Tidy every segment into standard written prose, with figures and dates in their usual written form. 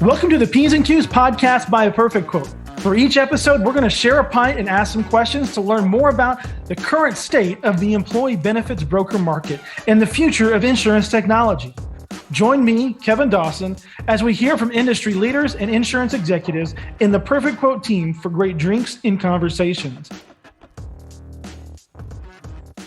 Welcome to the P's and Q's podcast by PerfectQuote. For each episode, we're going to share a pint and ask some questions to learn more about the current state of the employee benefits broker market and the future of insurance technology. Join me, Kevin Dawson, as we hear from industry leaders and insurance executives in the PerfectQuote team for great drinks and conversations.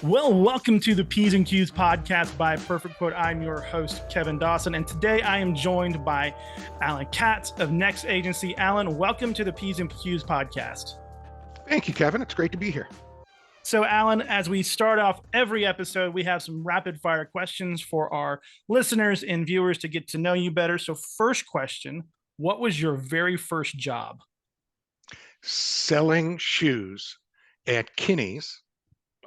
Well, welcome to the P's and Q's podcast by PerfectQuote. I'm your host, Kevin Dawson, and today I am joined by Alan Katz of NextAgency. Alan, welcome to the P's and Q's podcast. Thank you, Kevin. It's great to be here. So, Alan, as we start off every episode, we have some rapid fire questions for our listeners and viewers to get to know you better. So, first question, what was your very first job? Selling shoes at Kinney's,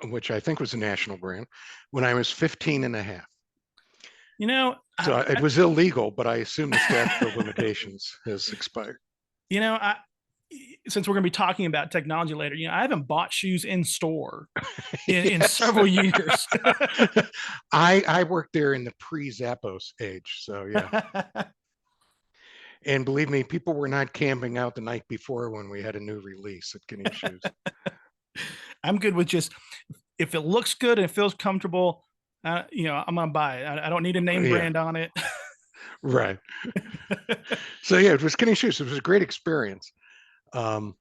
which I think was a national brand, when I was 15 and a half. You know, so it was illegal, but I assume the statute of limitations has expired. You know, since we're going to be talking about technology later, I haven't bought shoes in store in several years. I worked there in the pre-Zappos age, so yeah. And believe me, people were not camping out the night before when we had a new release at Kinney Shoes. I'm good with just, if it looks good and it feels comfortable, I'm gonna buy it. I don't need a name brand on it. Right. So yeah, it was Kinney Shoes. It was a great experience. It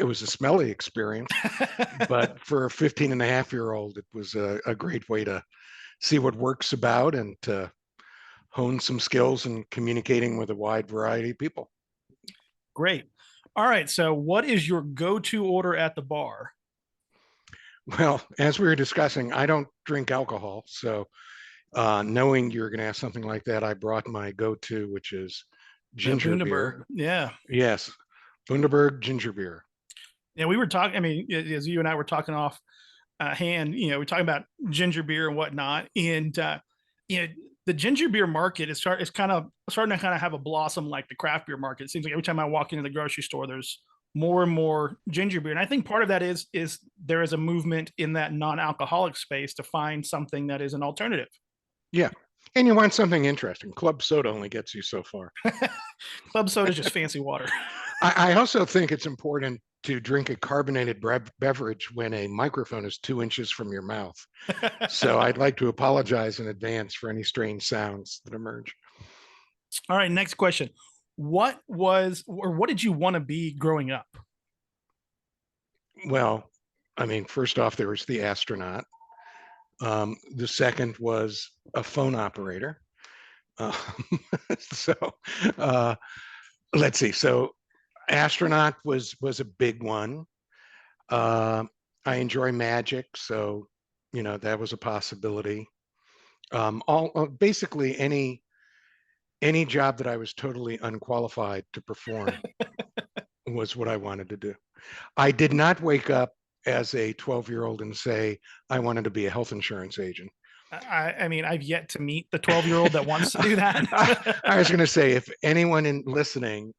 was a smelly experience, but for a 15 and a half year old, it was a great way to see what work's about and to hone some skills in communicating with a wide variety of people. Great. All right. So what is your go-to order at the bar? Well, as we were discussing, I don't drink alcohol. So knowing you're going to ask something like that, I brought my go-to, which is ginger beer. Yeah. Yes. Bundaberg ginger beer. Yeah. We were talking, as you and I were talking off hand, we're talking about ginger beer and whatnot. And, the ginger beer market is starting to kind of have a blossom like the craft beer market. It seems like every time I walk into the grocery store, there's more and more ginger beer. And I think part of that is there is a movement in that non-alcoholic space to find something that is an alternative. Yeah. And you want something interesting. Club soda only gets you so far. Club soda is just fancy water. I also think it's important to drink a carbonated beverage when a microphone is 2 inches from your mouth. So I'd like to apologize in advance for any strange sounds that emerge. All right, next question. What did you want to be growing up? Well, first off, there was the astronaut. The second was a phone operator. Let's see. So astronaut was a big one. I enjoy magic, so that was a possibility. Basically any job that I was totally unqualified to perform was what I wanted to do. I did not wake up as a 12-year-old and say I wanted to be a health insurance agent. I've yet to meet the 12-year-old that wants to do that. I was going to say, if anyone listening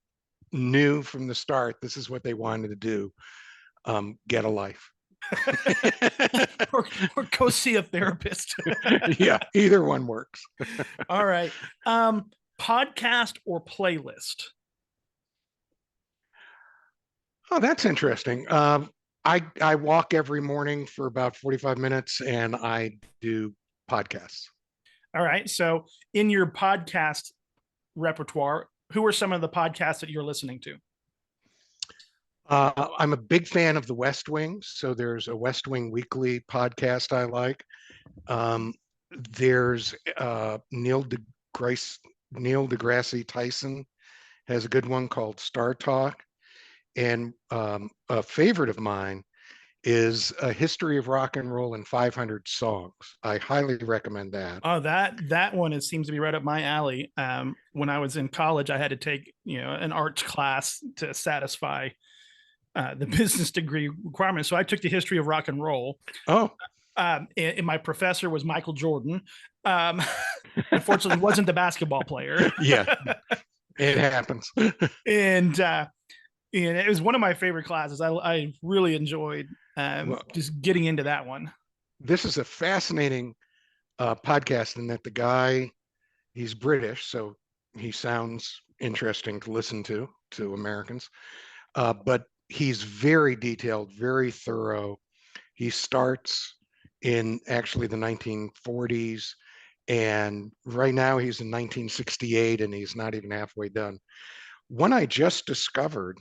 knew from the start this is what they wanted to do, get a life. or go see a therapist. Yeah, either one works. All right. Podcast or playlist? Oh, that's interesting. I walk every morning for about 45 minutes and I do podcasts. All right. So in your podcast repertoire, who are some of the podcasts that you're listening to? I'm a big fan of the West Wing. So there's a West Wing weekly podcast I like. There's Neil deGrasse Tyson has a good one called Star Talk. And a favorite of mine is A History of Rock and Roll in 500 Songs. I highly recommend that. Oh, that one seems to be right up my alley. When I was in college, I had to take an arts class to satisfy the business degree requirements. So I took the history of rock and roll. Oh. And my professor was Michael Jordan. Unfortunately, wasn't the basketball player. Yeah, it happens. And it was one of my favorite classes. I really enjoyed just getting into that one. This is a fascinating podcast in that the guy, he's British, so He sounds interesting to listen to Americans, but he's very detailed, very thorough. He starts in actually the 1940s, and right now he's in 1968, and he's not even halfway done. One I just discovered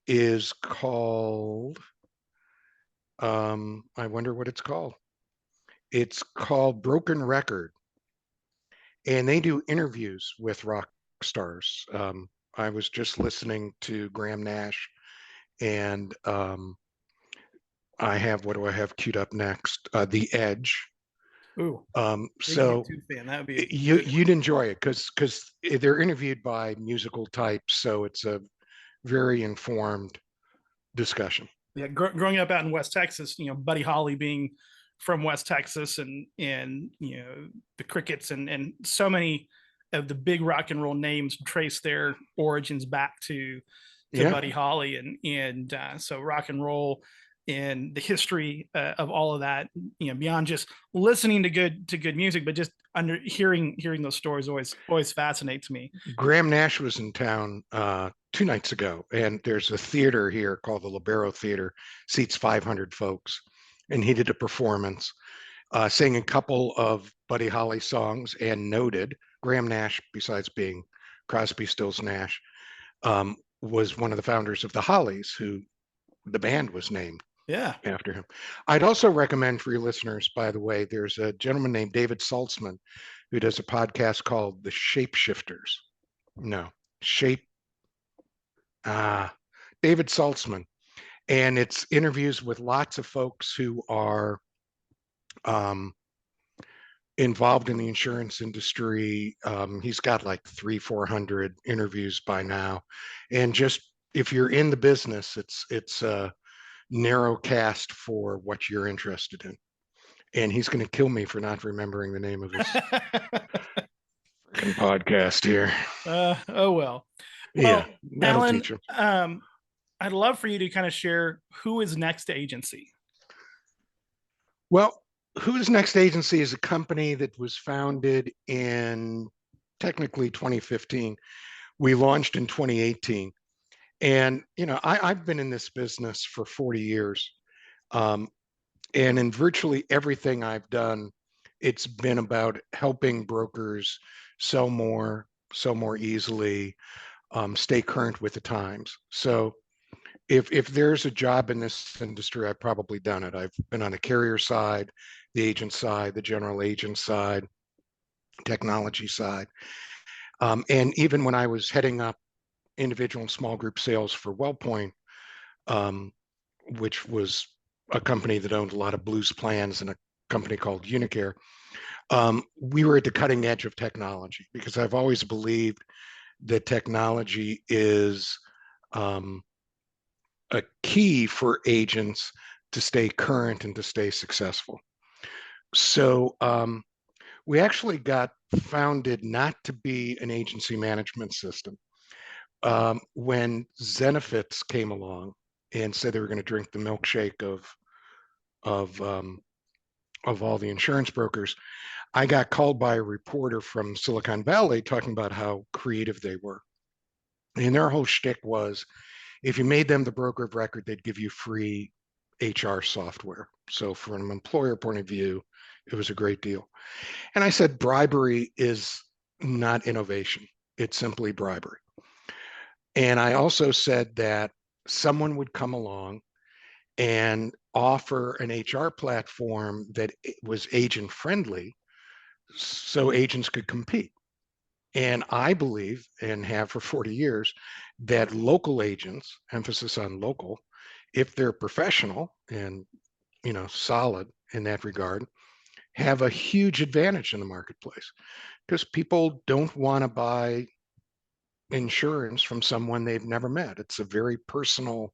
is called, I wonder what it's called. It's called Broken Record, and they do interviews with rock stars. I was just listening to Graham Nash, and I have, what do I have queued up next? The Edge. Ooh, big So YouTube fan. That would be a you good one. you'd enjoy it because they're interviewed by musical types, so it's a very informed discussion. Yeah, growing up out in West Texas, Buddy Holly being from West Texas, and the Crickets, and so many of the big rock and roll names trace their origins back to Yeah, Buddy Holly, and so rock and roll and the history of all of that, beyond just listening to good music, but just under hearing those stories always fascinates me. Graham Nash was in town 2 nights ago, and there's a theater here called the Libero Theater, seats 500 folks, and he did a performance, sang a couple of Buddy Holly songs, and noted Graham Nash, besides being Crosby, Stills, Nash, was one of the founders of the Hollies, who the band was named Yeah. after him. I'd also recommend for your listeners, by the way, there's a gentleman named David Saltzman who does a podcast called The Shapeshifters. No, Shape, ah, David Saltzman. And it's interviews with lots of folks who are um, involved in the insurance industry. He's got like 400 interviews by now. And just if you're in the business, it's a narrow cast for what you're interested in. And he's going to kill me for not remembering the name of his freaking podcast here. Oh well. Yeah, Well, that'll Alan, teach him. I'd love for you to kind of share who is NextAgency. Well, Who's Next Agency is a company that was founded in technically 2015. We launched in 2018. And, I've been in this business for 40 years. Um, and in virtually everything I've done, it's been about helping brokers sell more easily, stay current with the times. So if there's a job in this industry, I've probably done it. I've been on the carrier side, the agent side, the general agent side, technology side. And even when I was heading up individual and small group sales for WellPoint, um, which was a company that owned a lot of Blues plans and a company called Unicare, we were at the cutting edge of technology because I've always believed that technology is a key for agents to stay current and to stay successful. So we actually got founded not to be an agency management system. When Zenefits came along and said they were going to drink the milkshake of um, of all the insurance brokers, I got called by a reporter from Silicon Valley talking about how creative they were. And their whole shtick was if you made them the broker of record, they'd give you free HR software. So, from an employer point of view, it was a great deal. And I said, bribery is not innovation, it's simply bribery. And I also said that someone would come along and offer an HR platform that was agent friendly so agents could compete. And I believe, and have for 40 years, that local agents, emphasis on local, if they're professional and solid in that regard, have a huge advantage in the marketplace because people don't want to buy insurance from someone they've never met. It's a very personal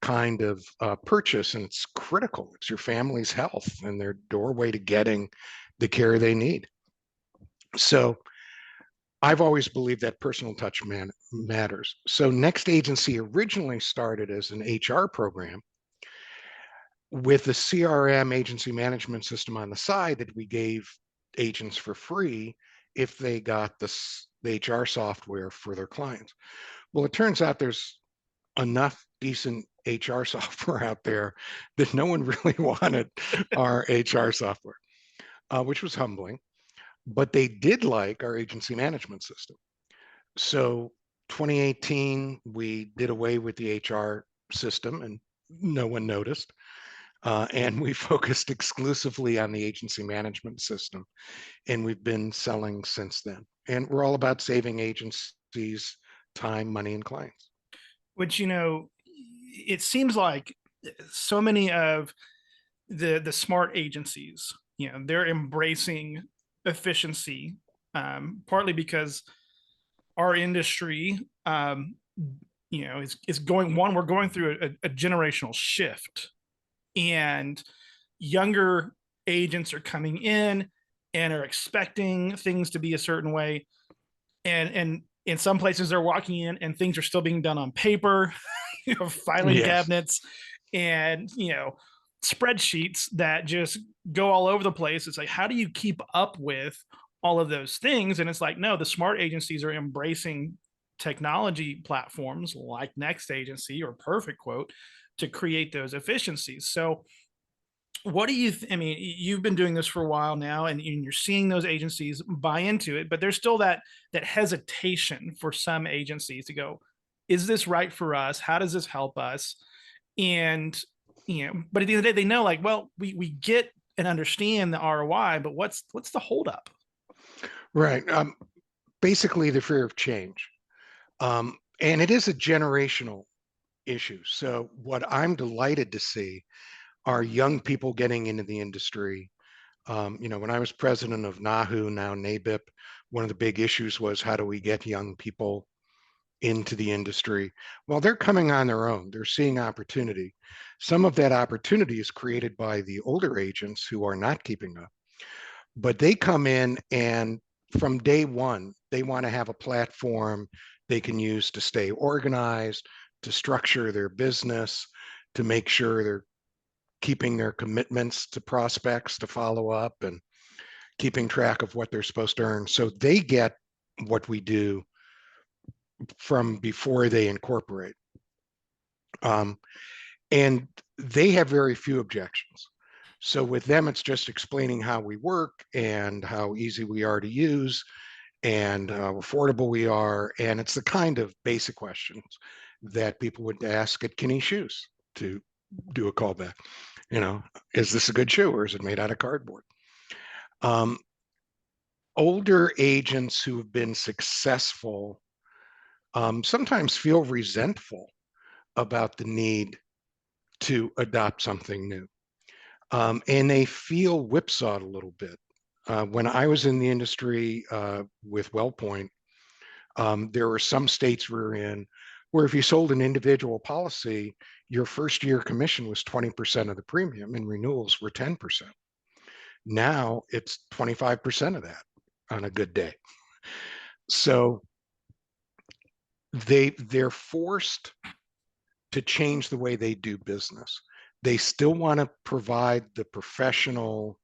kind of purchase, and it's critical. It's your family's health and their doorway to getting the care they need. So I've always believed that personal touch matters. So Next Agency originally started as an HR program with the CRM agency management system on the side that we gave agents for free. if they got the HR software for their clients. Well, it turns out there's enough decent HR software out there that no one really wanted our HR software, which was humbling. But they did like our agency management system. So 2018, we did away with the HR system and no one noticed. And we focused exclusively on the agency management system. And we've been selling since then. And we're all about saving agencies time, money, and clients. Which, it seems like so many of the smart agencies, they're embracing efficiency, partly because our industry, is going one. We're going through a generational shift, and younger agents are coming in and are expecting things to be a certain way, and in some places they're walking in and things are still being done on paper, filing Yes. cabinets, and spreadsheets that just go all over the place. It's like, how do you keep up with all of those things? And it's like, no, the smart agencies are embracing technology platforms like NextAgency or PerfectQuote to create those efficiencies. So what do you I mean, you've been doing this for a while now, and you're seeing those agencies buy into it, but there's still that hesitation for some agencies to go, is this right for us? How does this help us? And but at the end of the day, they know, like, well, we get and understand the ROI, but what's the holdup? Right. Basically, the fear of change. And it is a generational issue. So, what I'm delighted to see are young people getting into the industry. When I was president of NAHU, now NABIP, one of the big issues was how do we get young people into the industry? Well, they're coming on their own. They're seeing opportunity. Some of that opportunity is created by the older agents who are not keeping up, but they come in and from day one, they want to have a platform they can use to stay organized, to structure their business, to make sure they're keeping their commitments to prospects, to follow up, and keeping track of what they're supposed to earn. So they get what we do from before they incorporate. Um, and they have very few objections. So with them, it's just explaining how we work and how easy we are to use and how affordable we are. And it's the kind of basic questions that people would ask at Kinney Shoes to do a callback. Is this a good shoe or is it made out of cardboard? Um, Older agents who have been successful sometimes feel resentful about the need to adopt something new. And they feel whipsawed a little bit. When I was in the industry with WellPoint, there were some states we were in where if you sold an individual policy, your first year commission was 20% of the premium and renewals were 10%. Now it's 25% of that on a good day. So they're forced to change the way they do business. They still want to provide the professional,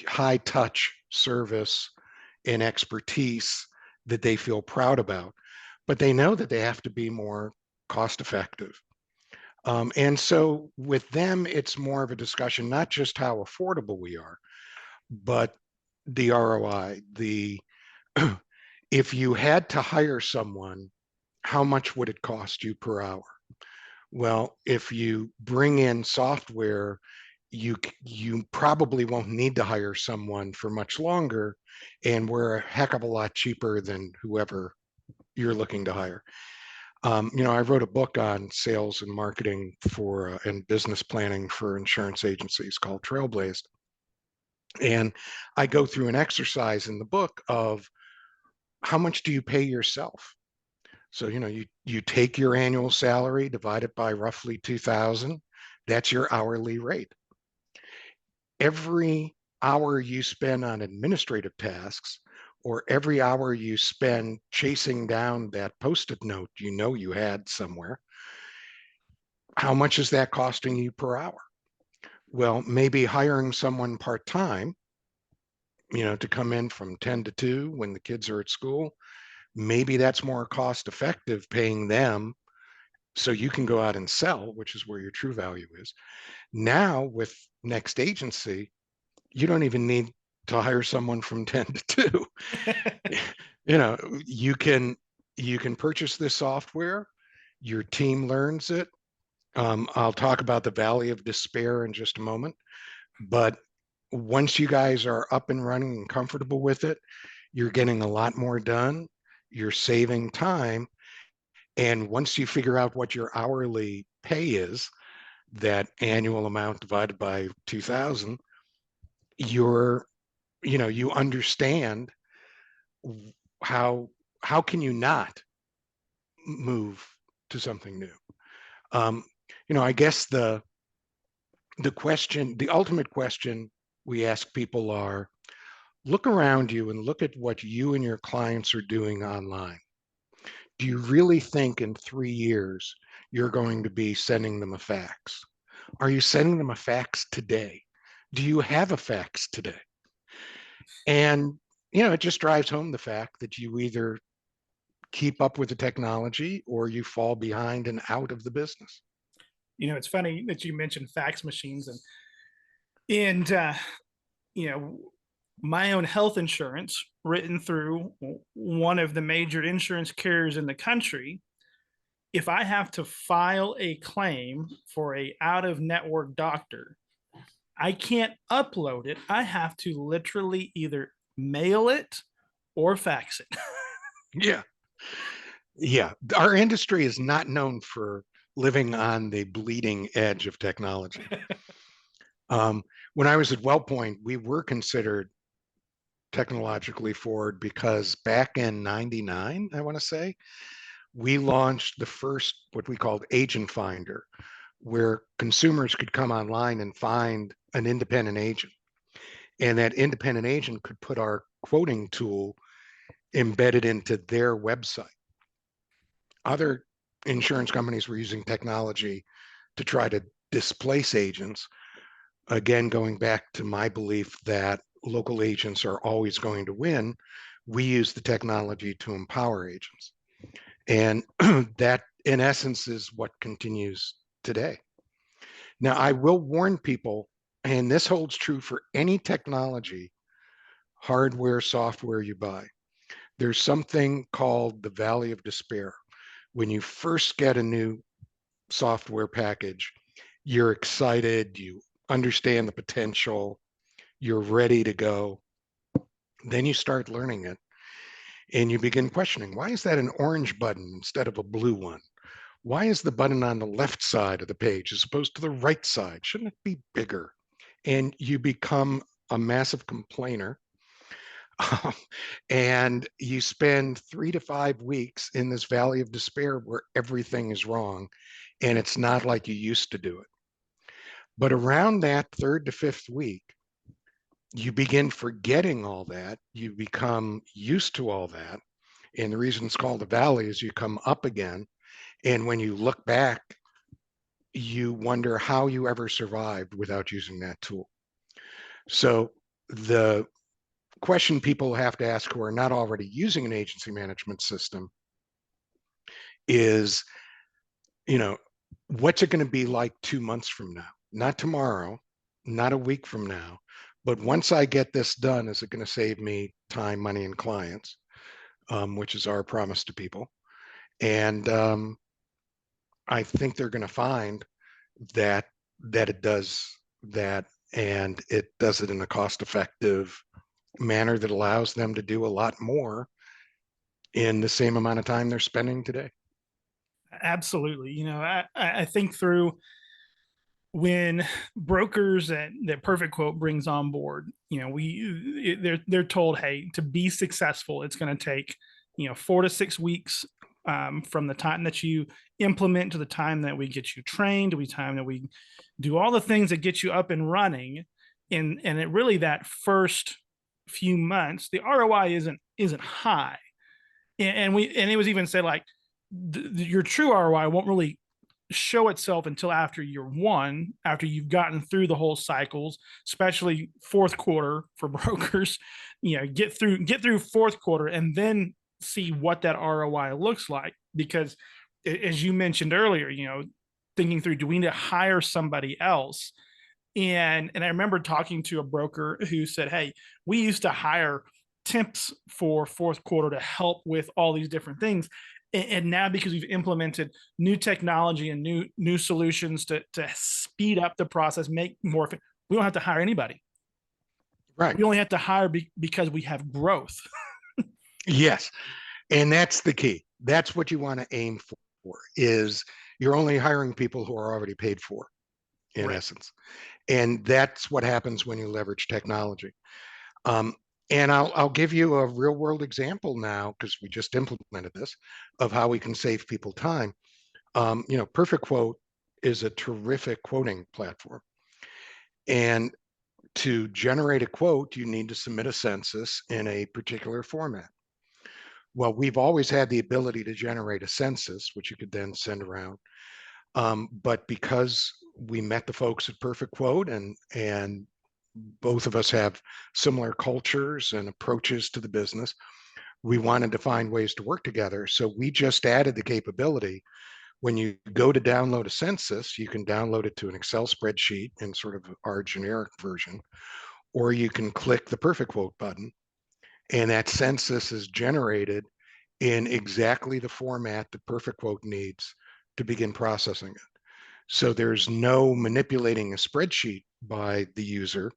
high touch service and expertise that they feel proud about, but they know that they have to be more cost effective. And so with them, it's more of a discussion, not just how affordable we are, but the ROI. If you had to hire someone, how much would it cost you per hour? Well, if you bring in software, you probably won't need to hire someone for much longer, and we're a heck of a lot cheaper than whoever you're looking to hire. I wrote a book on sales and marketing for and business planning for insurance agencies called Trailblazed, and I go through an exercise in the book of how much do you pay yourself? So, you take your annual salary, divide it by roughly 2,000. That's your hourly rate. Every hour you spend on administrative tasks, or every hour you spend chasing down that Post-it note you had somewhere, how much is that costing you per hour? Well, maybe hiring someone part-time to come in from 10 to 2 when the kids are at school. Maybe that's more cost effective paying them so you can go out and sell, which is where your true value is. Now with NextAgency, you don't even need to hire someone from 10 to 2. you know, you can purchase this software, your team learns it. I'll talk about the valley of despair in just a moment, but once you guys are up and running and comfortable with it, you're getting a lot more done. You're saving time. And once you figure out what your hourly pay is, that annual amount divided by 2000, you're, you understand how can you not move to something new. Um, I guess the ultimate question we ask people are, look around you and look at what you and your clients are doing online. Do you really think in 3 years you're going to be sending them a fax? Are you sending them a fax today? Do you have a fax today? And, it just drives home the fact that you either keep up with the technology or you fall behind and out of the business. It's funny that you mentioned fax machines, and you know, my own health insurance written through one of the major insurance carriers in the country. If I have to file a claim for a out of network doctor, I can't upload it. I have to literally either mail it or fax it. Yeah. Yeah. Our industry is not known for living on the bleeding edge of technology. When I was at WellPoint, we were considered technologically forward because back in 99, I want to say, we launched the first, what we called Agent Finder, where consumers could come online and find an independent agent. And that independent agent could put our quoting tool embedded into their website. Other insurance companies were using technology to try to displace agents. Again, going back to my belief that local agents are always going to win, we use the technology to empower agents. And that, in essence, is what continues today. Now, I will warn people, and this holds true for any technology, hardware, software you buy. There's something called the valley of despair. When you first get a new software package, you're excited, you understand the potential, you're ready to go. Then you start learning it and you begin questioning, why is that an orange button instead of a blue one? Why is the button on the left side of the page as opposed to the right side? Shouldn't it be bigger? And you become a massive complainer. And you spend 3 to 5 weeks in this valley of despair where everything is wrong and it's not like you used to do it. But around that third to fifth week, you begin forgetting all that. You become used to all that. And the reason it's called a valley is you come up again. And when you look back, you wonder how you ever survived without using that tool. So the question people have to ask who are not already using an agency management system is, what's it going to be like 2 months from now? Not tomorrow, not a week from now, but once I get this done, is it going to save me time, money, and clients, which is our promise to people. And I think they're going to find that it does that, and it does it in a cost-effective manner that allows them to do a lot more in the same amount of time they're spending today. Absolutely. I think through when brokers that PerfectQuote brings on board, they're told, hey, to be successful, it's going to take 4 to 6 weeks from the time that you implement to the time that we get you trained, to the time that we do all the things that get you up and running. And it really, that first few months, the ROI isn't high. And it was even said, like, your true ROI won't really show itself until after year one, after you've gotten through the whole cycles, especially fourth quarter for brokers. Get through fourth quarter and then see what that ROI looks like. Because as you mentioned earlier, thinking through, do we need to hire somebody else? And I remember talking to a broker who said, "Hey, we used to hire temps for fourth quarter to help with all these different things, and now because we've implemented new technology and new solutions to speed up the process, make more, we don't have to hire anybody. Right. We only have to hire because we have growth." Yes. And that's the key. That's what you want to aim for, is you're only hiring people who are already paid for, in Right. essence. And that's what happens when you leverage technology. Um, and I'll give you a real world example now, because we just implemented this, of how we can save people time. PerfectQuote is a terrific quoting platform. And to generate a quote, you need to submit a census in a particular format. Well, we've always had the ability to generate a census, which you could then send around. But because we met the folks at PerfectQuote, and both of us have similar cultures and approaches to the business, we wanted to find ways to work together. So we just added the capability. When you go to download a census, you can download it to an Excel spreadsheet in sort of our generic version, or you can click the PerfectQuote button, and that census is generated in exactly the format that PerfectQuote needs to begin processing it. So there's no manipulating a spreadsheet by the user.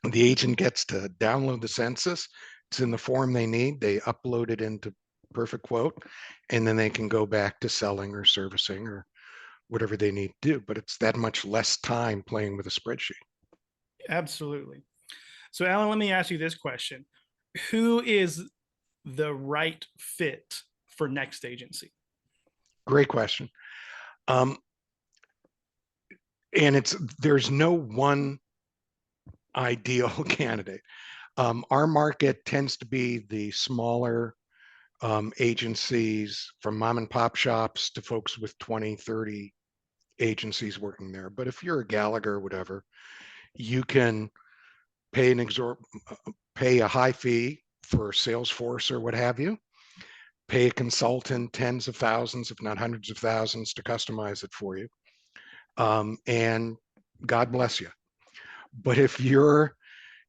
The agent gets to download the census. It's in the form they need. They upload it into PerfectQuote, and then they can go back to selling or servicing or whatever they need to do. But it's that much less time playing with a spreadsheet. Absolutely. So, Alan, let me ask you this question: who is the right fit for NextAgency? Great question. Um, and there's no one ideal candidate. Our market tends to be the smaller agencies, from mom and pop shops to folks with 20, 30 agencies working there. But if you're a Gallagher or whatever, you can pay pay a high fee for Salesforce or what have you, pay a consultant tens of thousands, if not hundreds of thousands, to customize it for you. And God bless you. But if you're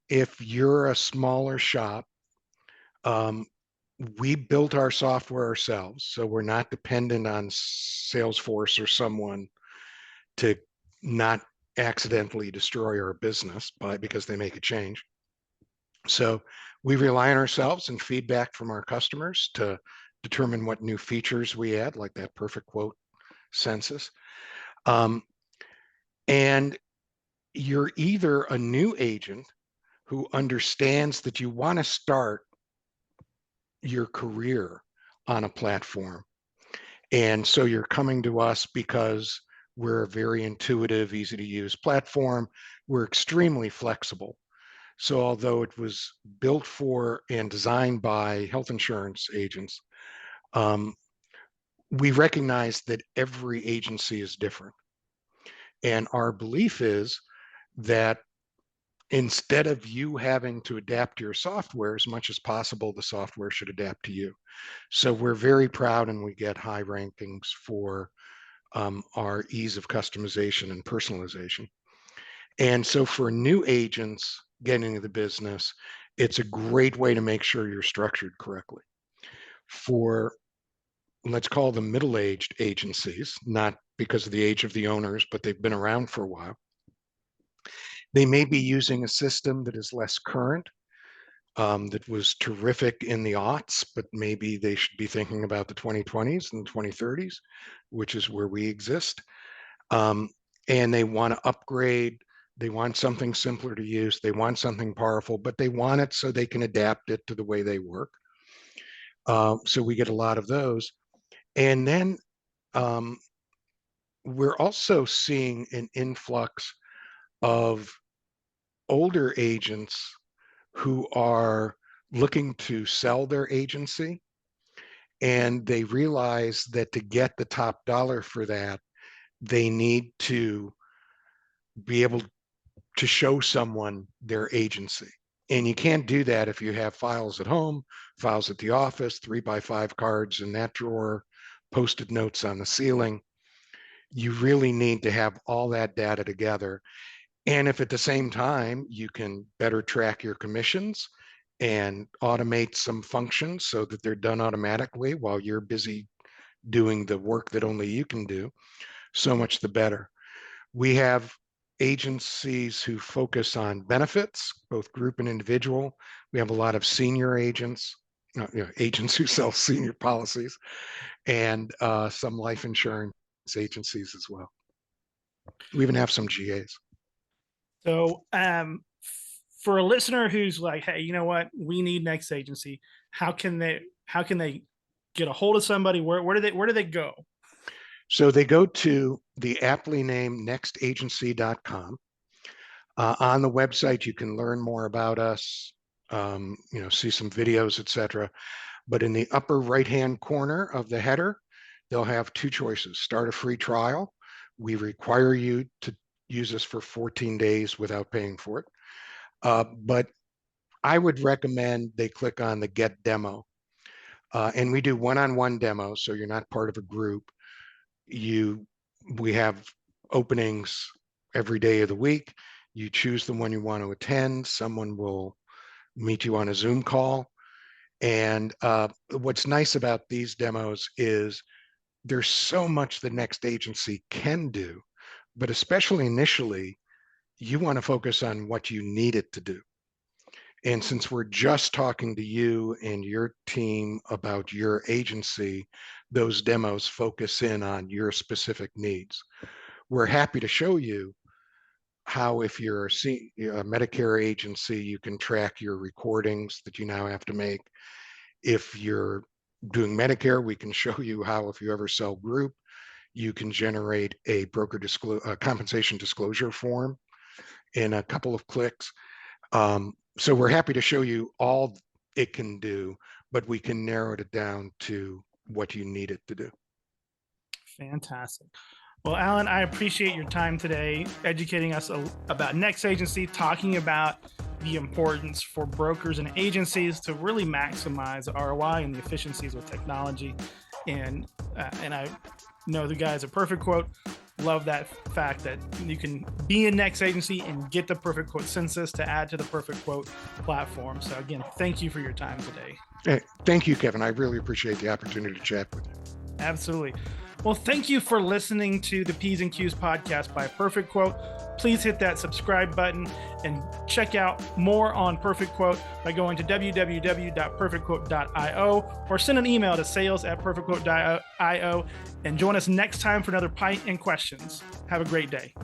a smaller shop, um, we built our software ourselves, so we're not dependent on Salesforce or someone to not accidentally destroy our business because they make a change. So we rely on ourselves and feedback from our customers to determine what new features we add, like that PerfectQuote census. And you're either a new agent who understands that you want to start your career on a platform, and so you're coming to us because we're a very intuitive, easy to use platform. We're extremely flexible. So although it was built for and designed by health insurance agents, um, we recognize that every agency is different. And our belief is that instead of you having to adapt your software as much as possible, the software should adapt to you. So we're very proud, and we get high rankings for our ease of customization and personalization. And so for new agents getting into the business, it's a great way to make sure you're structured correctly. For, let's call them middle-aged agencies, not because of the age of the owners, but they've been around for a while, they may be using a system that is less current, that was terrific in the aughts, but maybe they should be thinking about the 2020s and the 2030s, which is where we exist. And they want to upgrade. They want something simpler to use. They want something powerful, but they want it so they can adapt it to the way they work. So we get a lot of those. And then we're also seeing an influx of older agents who are looking to sell their agency, and they realize that to get the top dollar for that, they need to be able to show someone their agency. And you can't do that if you have files at home, files at the office, 3x5 cards in that drawer, post-it notes on the ceiling. You really need to have all that data together. And if at the same time you can better track your commissions and automate some functions so that they're done automatically while you're busy doing the work that only you can do, so much the better. We have agencies who focus on benefits, both group and individual. We have a lot of senior agents, agents who sell senior policies, and some life insurance agencies as well. We even have some GAs. So, for a listener who's like, hey, you know what, we need NextAgency, how can they get a hold of somebody? Where do they go? So they go to the aptly named nextagency.com. On the website, you can learn more about us, see some videos, etc. But in the upper right-hand corner of the header, they'll have two choices. Start a free trial. We require you to use this for 14 days without paying for it. But I would recommend they click on the Get Demo. And we do one-on-one demos, so you're not part of a group. We have openings every day of the week. You choose the one you want to attend. Someone will meet you on a Zoom call. And what's nice about these demos is there's so much the NextAgency can do, but especially initially, you want to focus on what you need it to do. And since we're just talking to you and your team about your agency, those demos focus in on your specific needs. We're happy to show you how, if you're a Medicare agency, you can track your recordings that you now have to make. If you're doing Medicare, we can show you how, if you ever sell group, you can generate a compensation disclosure form in a couple of clicks. So we're happy to show you all it can do, but we can narrow it down to what you need it to do. Fantastic. Well, Alan, I appreciate your time today, educating us about NextAgency, talking about the importance for brokers and agencies to really maximize ROI and the efficiencies with technology. And I know the guys at PerfectQuote love that fact that you can be in NextAgency and get the PerfectQuote census to add to the PerfectQuote platform. So again, thank you for your time today. Hey, thank you, Kevin. I really appreciate the opportunity to chat with you. Absolutely. Well, thank you for listening to the P's and Q's podcast by PerfectQuote. Please hit that subscribe button and check out more on PerfectQuote by going to www.perfectquote.io or send an email to sales@perfectquote.io and join us next time for another Pint and Questions. Have a great day.